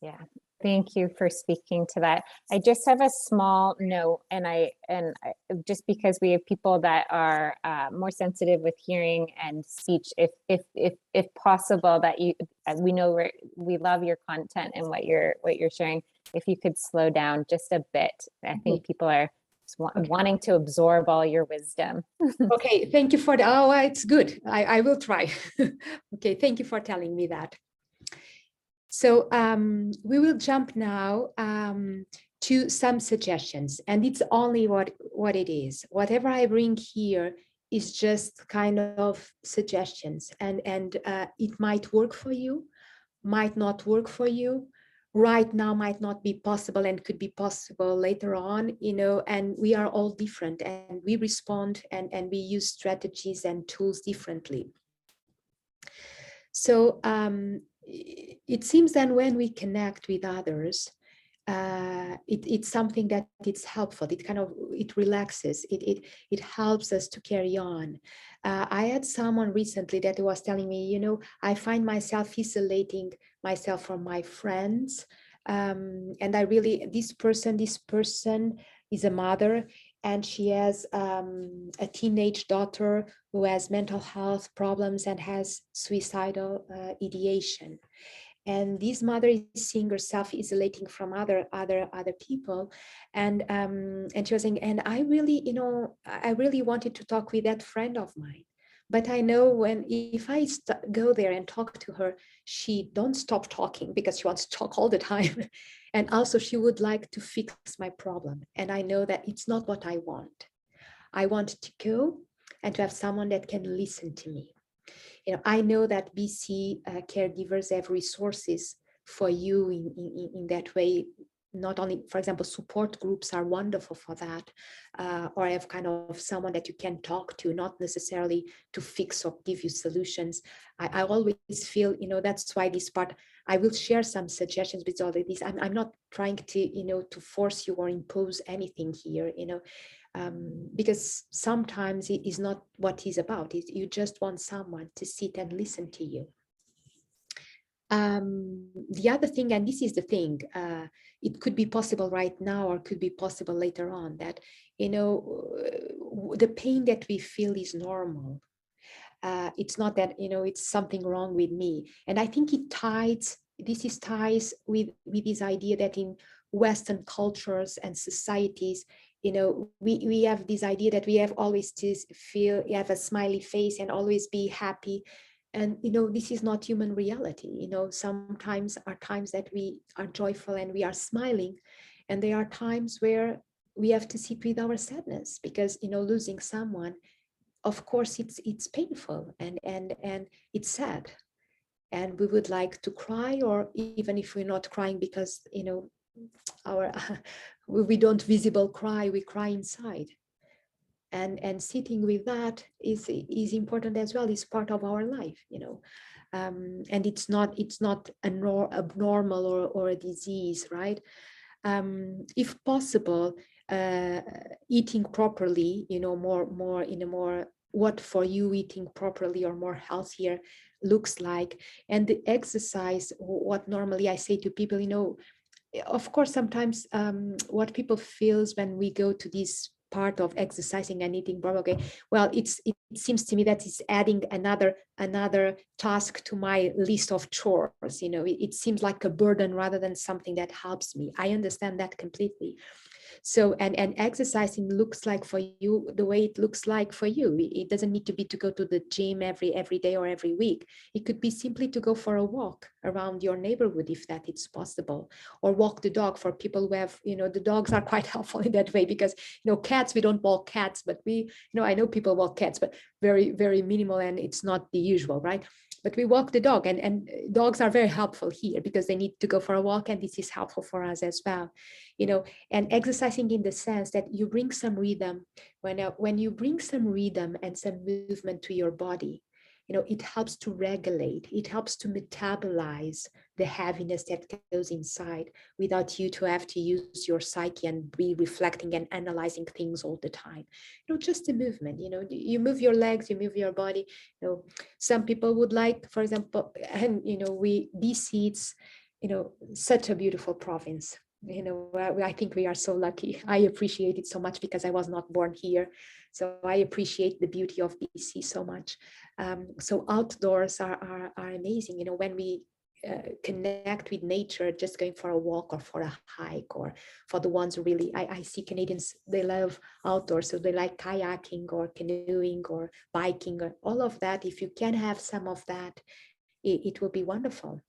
Yeah. Thank you for speaking to that. I just have a small note, and I just because we have people that are more sensitive with hearing and speech, if possible, that we know we love your content and what you're sharing. If you could slow down just a bit, I think people are wanting to absorb all your wisdom.
Okay, thank you for that. Oh, it's good. I will try. Okay, thank you for telling me that. So we will jump now to some suggestions, and it's only what it is. Whatever I bring here is just kind of suggestions, and it might work for you, might not work for you right now, might not be possible, and could be possible later on, and we are all different, and we respond and we use strategies and tools differently. So it seems then when we connect with others, it's something that it's helpful. It relaxes. It helps us to carry on. I had someone recently that was telling me, I find myself isolating myself from my friends, and I really this person is a mother, and she has a teenage daughter who has mental health problems and has suicidal ideation. And this mother is seeing herself isolating from other people, and she was saying, and I really wanted to talk with that friend of mine, but I know if I go there and talk to her, she don't stop talking because she wants to talk all the time. And also she would like to fix my problem, and I know that it's not what I want. I want to go and to have someone that can listen to me. I know that BC caregivers have resources for you in that way. Not only, for example, support groups are wonderful for that, or have kind of someone that you can talk to, not necessarily to fix or give you solutions. I always feel, that's why this part, I will share some suggestions with all of this. I'm not trying to, to force you or impose anything here, because sometimes it is not what it's about. You just want someone to sit and listen to you. The other thing, and this is the thing, it could be possible right now or could be possible later on, that, the pain that we feel is normal. It's not that, it's something wrong with me. And I think ties with this idea that in Western cultures and societies, we have this idea that we have always to have a smiley face and always be happy. And, this is not human reality. Sometimes are times that we are joyful and we are smiling. And there are times where we have to sit with our sadness because, losing someone, of course, it's painful and it's sad. And we would like to cry, or even if we're not crying because, our we don't visible cry, we cry inside. And sitting with that is important as well, is part of our life, and it's not abnormal or a disease, right? If possible, eating properly, more in a more what for you eating properly or more healthier looks like. And the exercise, what normally I say to people, of course, sometimes what people feels when we go to this part of exercising and eating properly, well, it seems to me that it's adding another task to my list of chores. It seems like a burden rather than something that helps me. I understand that completely. So, and exercising looks like for you the way it looks like for you. It doesn't need to be to go to the gym every day or every week. It could be simply to go for a walk around your neighborhood, if that is possible, or walk the dog. For people who have, the dogs are quite helpful in that way, because, cats, we don't walk cats, but we, I know people walk cats, but very, very minimal, and it's not the usual, right? But we walk the dog, and dogs are very helpful here because they need to go for a walk, and this is helpful for us as well, and exercising in the sense that you bring some rhythm. When you bring some rhythm and some movement to your body, it helps to regulate, it helps to metabolize the heaviness that goes inside, without you to have to use your psyche and be reflecting and analyzing things all the time. Just a movement, you move your legs, you move your body. Some people would like, for example, and BC, it's such a beautiful province. I think we are so lucky. I appreciate it so much because I was not born here. So I appreciate the beauty of BC so much. So outdoors are amazing. When we connect with nature, just going for a walk or for a hike, or for the ones who really, I see Canadians, they love outdoors. So they like kayaking or canoeing or biking or all of that. If you can have some of that, it will be wonderful.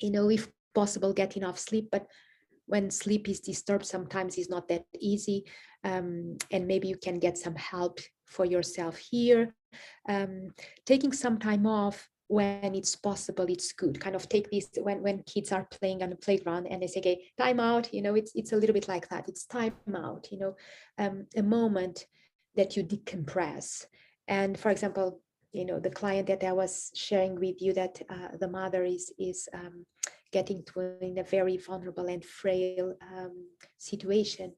If possible, get enough sleep, but when sleep is disturbed, sometimes it's not that easy. And maybe you can get some help for yourself here. Taking some time off when it's possible, it's good. Kind of take this when kids are playing on the playground and they say, okay, time out, it's a little bit like that. It's time out, a moment that you decompress. And for example, the client that I was sharing with you, that the mother is getting to in a very vulnerable and frail situation,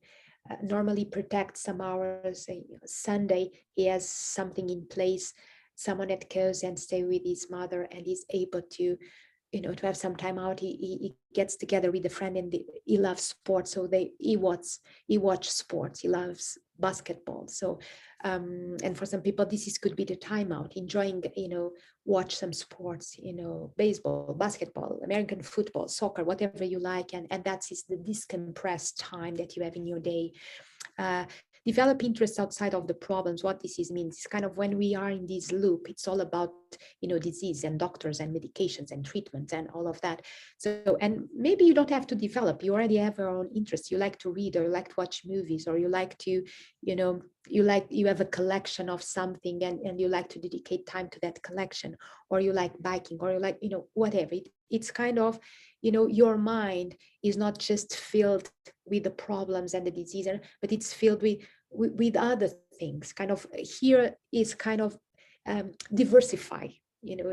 normally protect some hours. Sunday, he has something in place, someone that goes and stay with his mother and is able to to have some time out. He gets together with a friend, and he loves sports, so he watch sports. He loves basketball. So and for some people this could be the time out, enjoying, watch some sports, baseball, basketball, American football, soccer, whatever you like, and that is the decompressed time that you have in your day. Develop interest outside of the problems. What this means is kind of when we are in this loop, it's all about disease and doctors and medications and treatments and all of that. So, and maybe you don't have to develop, you already have your own interest. You like to read, or you like to watch movies, or you like to, you have a collection of something, and you like to dedicate time to that collection, or you like biking, or you like, whatever. It's kind of, your mind is not just filled with the problems and the disease, but it's filled with other things. Kind of here is kind of diversify,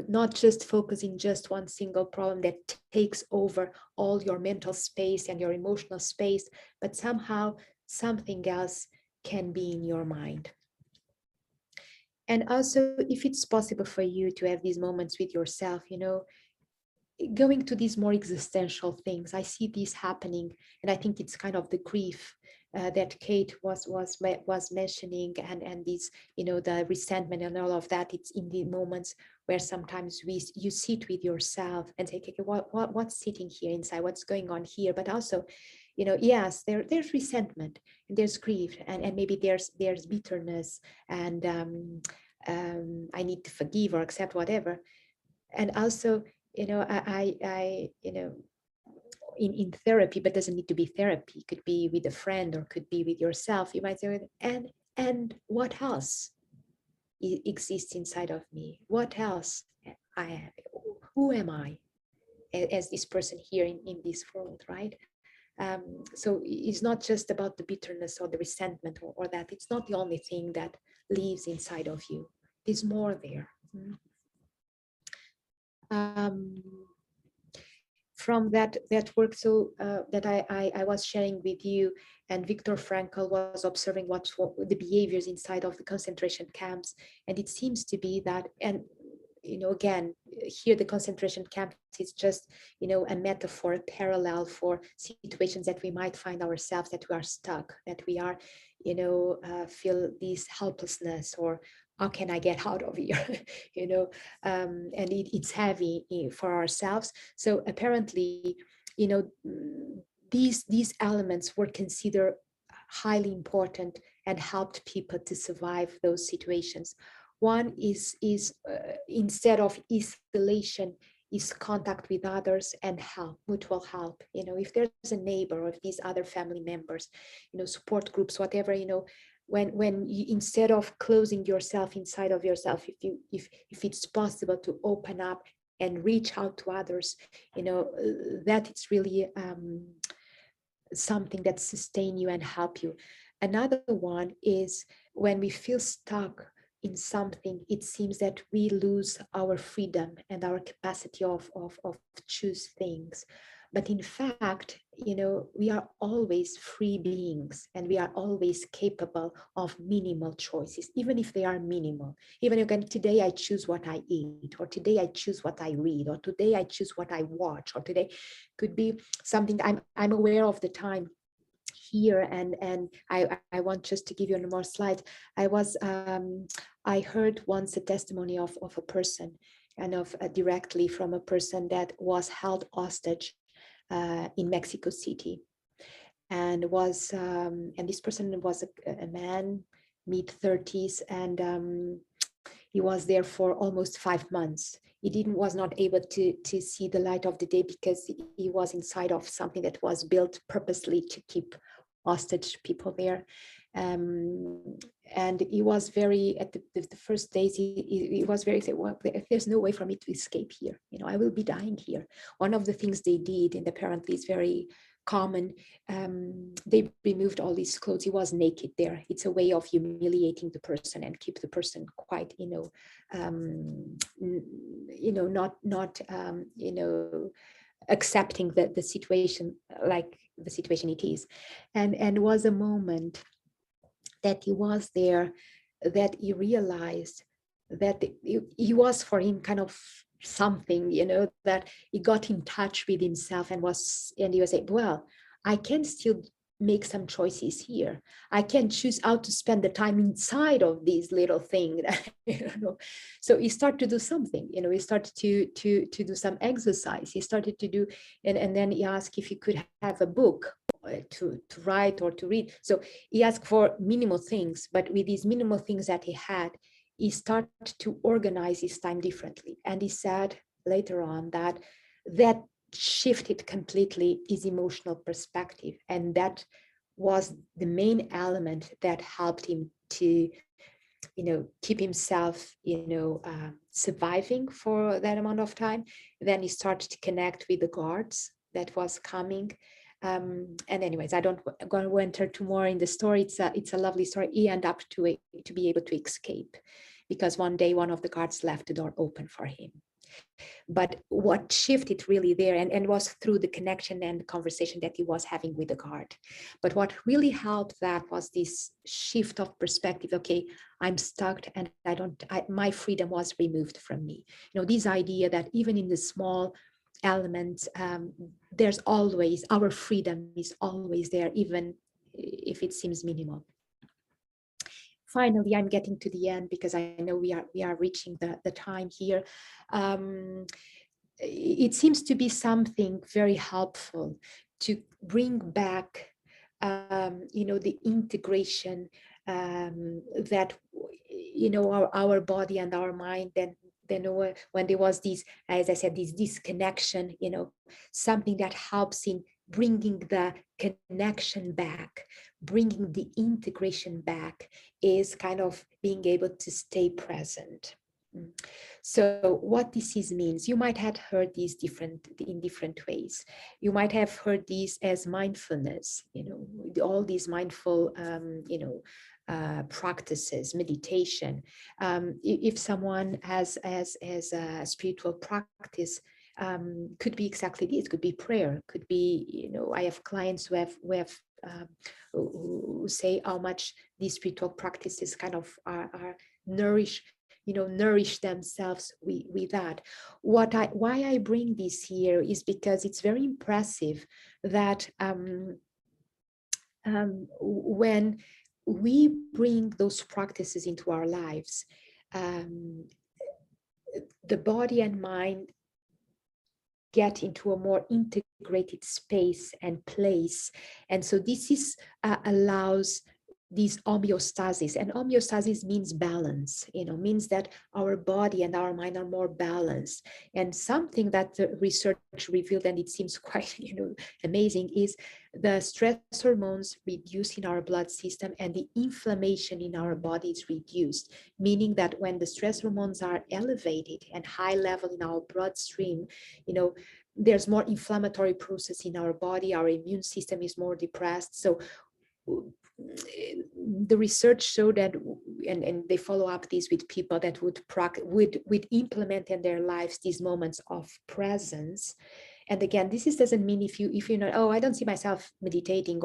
not just focusing just one single problem that takes over all your mental space and your emotional space, but somehow something else can be in your mind. And also, if it's possible for you to have these moments with yourself, going to these more existential things. I see this happening, and I think it's kind of the grief that Kate was mentioning, and these, the resentment and all of that. It's in the moments where sometimes you sit with yourself and say, okay, what's sitting here inside? What's going on here? But also, yes, there's resentment and there's grief, and maybe there's bitterness, and I need to forgive or accept whatever. And also, I in therapy, but doesn't need to be therapy. It could be with a friend, or could be with yourself. You might say, and what else exists inside of me? What else who am I as this person here in this world, right? So it's not just about the bitterness or the resentment or that. It's not the only thing that lives inside of you. There's more there. From that work, so that I was sharing with you, and Viktor Frankl was observing what the behaviors inside of the concentration camps, and it seems to be that, and again, here the concentration camp is just a metaphor, a parallel for situations that we might find ourselves, that we are stuck, that we are feel this helplessness, or how can I get out of here? And it's heavy for ourselves. So apparently, these elements were considered highly important and helped people to survive those situations. One is instead of isolation, is contact with others and help, mutual help. If there's a neighbor, or if these other family members, support groups, whatever, when you, instead of closing yourself inside of yourself, if it's possible to open up and reach out to others, that it's really something that sustain you and help you. Another one is when we feel stuck in something, it seems that we lose our freedom and our capacity of choose things. But in fact, we are always free beings, and we are always capable of minimal choices, even if they are minimal. Even again, today I choose what I eat, or today I choose what I read, or today I choose what I watch, or today could be something I'm aware of the time here, and I want just to give you more slides. I heard once a testimony of a person, and of directly from a person that was held hostage in Mexico City, and this person was a man, mid-30s, and he was there for almost 5 months. He was not able to see the light of the day, because he was inside of something that was built purposely to keep hostage people there. And he was very, at the first days, he was very, say, well, there's no way for me to escape here. I will be dying here. One of the things they did, and apparently it's very common, they removed all his clothes. He was naked there. It's a way of humiliating the person and keep the person quite, not accepting the situation like the situation it is. And was a moment that he was there, that he realized that he was for him kind of something, that he got in touch with himself and he was like, well, I can still make some choices here. I can choose how to spend the time inside of this little thing. So he started to do something, he started to do some exercise. He started to do, and then he asked if he could have a book to write or to read. So he asked for minimal things, but with these minimal things that he had, he started to organize his time differently. And he said later on that shifted completely his emotional perspective. And that was the main element that helped him to, keep himself, surviving for that amount of time. Then he started to connect with the guards that was coming. And anyways, I don't going to enter too more in the story. It's a lovely story. He ended up to be able to escape because one day one of the guards left the door open for him. But what shifted really there, and was through the connection and the conversation that he was having with the guard. But what really helped that was this shift of perspective. Okay, I'm stuck and my freedom was removed from me. This idea that even in the small elements, there's always, our freedom is always there, even if it seems minimal. Finally, I'm getting to the end because I know we are reaching the time here. It seems to be something very helpful to bring back, the integration that, our body and our mind. Then when there was this, as I said, this disconnection, something that helps in bringing the connection back, bringing the integration back, is kind of being able to stay present. So what this means, you might have heard these in different ways. You might have heard these as mindfulness, all these mindful, practices, meditation. If someone has a spiritual practice, could be exactly this. Could be prayer. Could be, I have clients who say how much these spiritual practices kind of are nourish themselves with that. Why I bring this here is because it's very impressive that when we bring those practices into our lives, the body and mind get into a more integrated space and place. And so this allows this homeostasis, and homeostasis means balance, means that our body and our mind are more balanced. And something that the research revealed, and it seems quite, amazing, is the stress hormones reduce in our blood system and the inflammation in our body is reduced, meaning that when the stress hormones are elevated and high level in our bloodstream, there's more inflammatory process in our body, our immune system is more depressed. So the research showed that, and they follow up this with people that would implement in their lives these moments of presence. And again, this doesn't mean if you're not, I don't see myself meditating,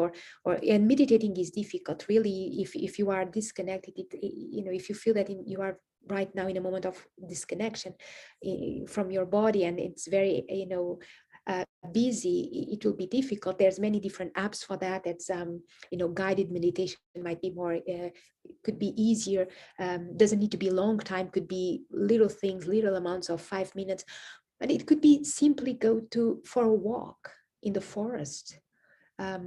and meditating is difficult really. If you are disconnected, if you feel that you are right now in a moment of disconnection from your body, and it's very busy, it will be difficult. There's many different apps for that. It's guided meditation might be more, could be easier, doesn't need to be a long time, could be little things, little amounts of 5 minutes, but it could be simply go for a walk in the forest. I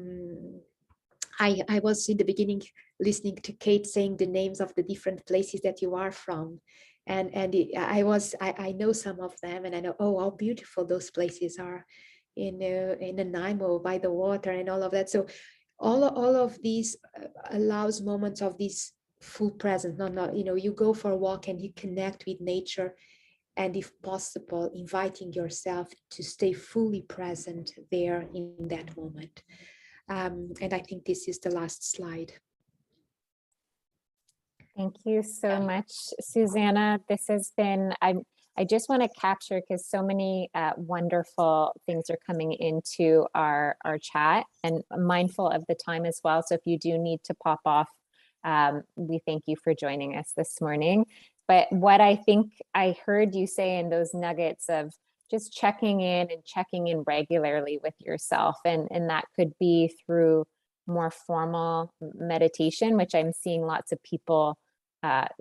was in the beginning listening to Kate saying the names of the different places that you are from, and I know some of them, and I know, how beautiful those places are in Nanaimo by the water and all of that. So all of these allows moments of this full presence. Not, you know, you go for a walk and you connect with nature, and if possible, inviting yourself to stay fully present there in that moment. And I think this is the last slide.
Thank you so much, Susanna. This has been, I just want to capture, because so many wonderful things are coming into our chat, and I'm mindful of the time as well. So if you do need to pop off, we thank you for joining us this morning. But what I think I heard you say in those nuggets of just checking in regularly with yourself, and that could be through more formal meditation, which I'm seeing lots of people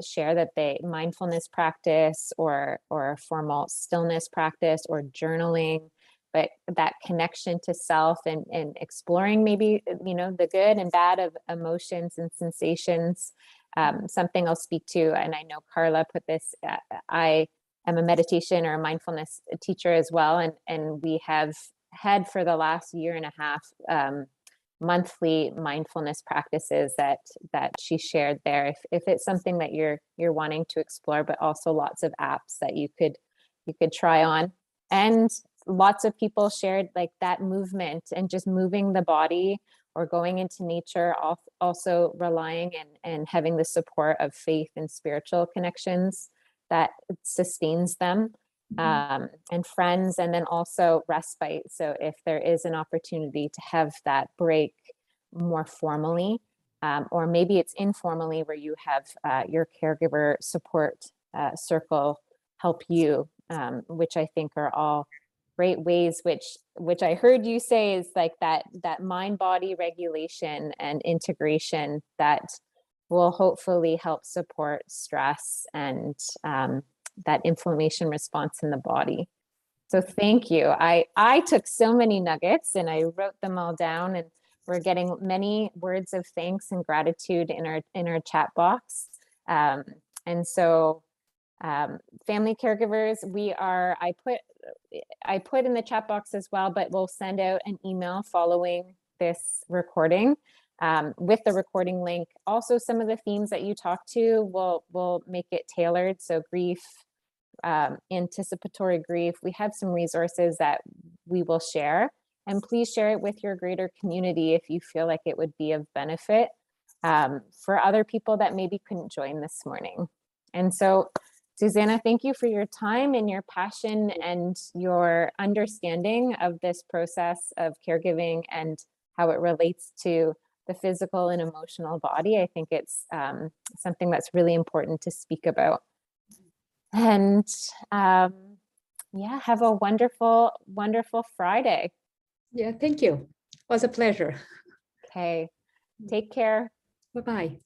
share that they mindfulness practice, or formal stillness practice, or journaling, but that connection to self, and exploring maybe, you know, the good and bad of emotions and sensations. Something I'll speak to, and I know Carla put this, I am a meditation or a mindfulness teacher as well, and we have had for the last year and a half monthly mindfulness practices that she shared there. If it's something that you're wanting to explore, but also lots of apps that you could try on. And lots of people shared like that movement and just moving the body or going into nature, also relying and having the support of faith and spiritual connections that sustains them. And friends, and then also respite. So if there is an opportunity to have that break more formally, or maybe it's informally, where you have your caregiver support circle help you, which I think are all great ways, which I heard you say is like that mind-body regulation and integration that will hopefully help support stress and that inflammation response in the body. So thank you. I took so many nuggets and I wrote them all down, and we're getting many words of thanks and gratitude in our chat box. And so family caregivers, I put in the chat box as well, but we'll send out an email following this recording with the recording link. Also, some of the themes that you talk to, we'll make it tailored. So grief, anticipatory grief. We have some resources that we will share, and please share it with your greater community if you feel like it would be of benefit for other people that maybe couldn't join this morning. And so, Susanna, thank you for your time and your passion and your understanding of this process of caregiving and how it relates to the physical and emotional body. I think it's something that's really important to speak about. And yeah, have a wonderful, wonderful Friday.
Yeah, thank you. It was a pleasure.
Okay, take care.
Bye-bye.